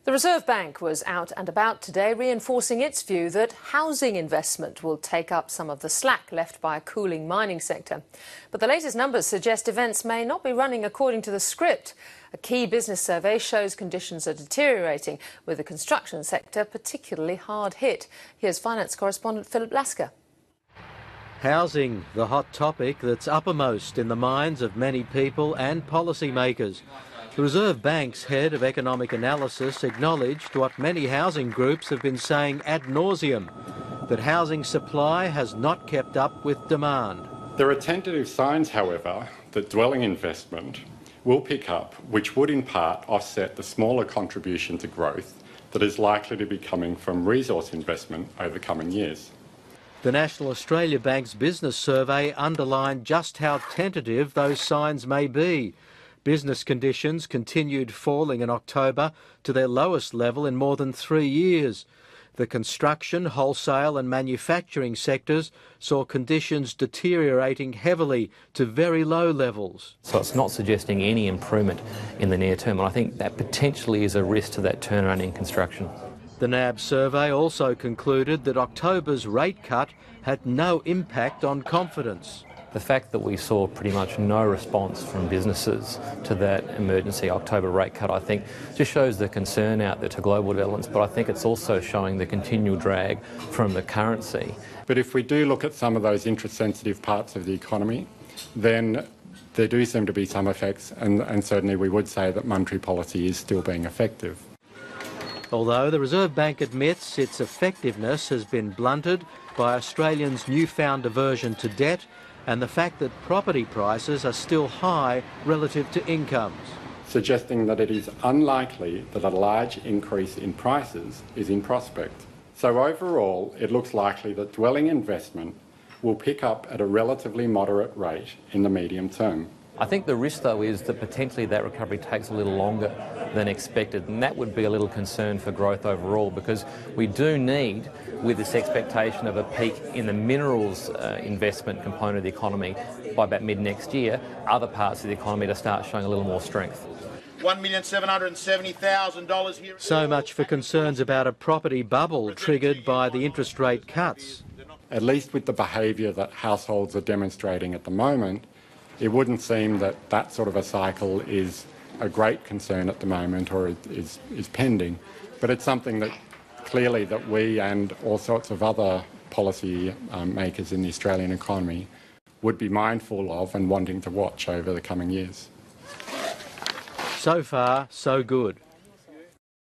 The Reserve Bank was out and about today, reinforcing its view that housing investment will take up some of the slack left by a cooling mining sector. But the latest numbers suggest events may not be running according to the script. A key business survey shows conditions are deteriorating, with the construction sector particularly hard hit. Here's finance correspondent Philip Lasker. Housing, the hot topic that's uppermost in the minds of many people and policymakers. The Reserve Bank's head of economic analysis acknowledged what many housing groups have been saying ad nauseum, that housing supply has not kept up with demand. There are tentative signs, however, that dwelling investment will pick up, which would in part offset the smaller contribution to growth that is likely to be coming from resource investment over coming years. The National Australia Bank's business survey underlined just how tentative those signs may be. Business conditions continued falling in October to their lowest level in more than 3 years. The construction, wholesale and manufacturing sectors saw conditions deteriorating heavily to very low levels. So it's not suggesting any improvement in the near term, and I think that potentially is a risk to that turnaround in construction. The NAB survey also concluded that October's rate cut had no impact on confidence. The fact that we saw pretty much no response from businesses to that emergency October rate cut, I think, just shows the concern out there to global developments, but I think it's also showing the continual drag from the currency. But if we do look at some of those interest-sensitive parts of the economy, then there do seem to be some effects, and certainly we would say that monetary policy is still being effective. Although the Reserve Bank admits its effectiveness has been blunted by Australians' newfound aversion to debt and the fact that property prices are still high relative to incomes, suggesting that it is unlikely that a large increase in prices is in prospect. So overall, it looks likely that dwelling investment will pick up at a relatively moderate rate in the medium term. I think the risk, though, is that potentially that recovery takes a little longer than expected, and that would be a little concern for growth overall, because we do need, with this expectation of a peak in the minerals investment component of the economy by about mid-next year, other parts of the economy to start showing a little more strength. $1,770,000 here. So much for concerns about a property bubble triggered by the interest rate cuts. At least with the behaviour that households are demonstrating at the moment, it wouldn't seem that that sort of a cycle is a great concern at the moment or is pending. But it's something that clearly that we and all sorts of other policy makers in the Australian economy would be mindful of and wanting to watch over the coming years. So far, so good.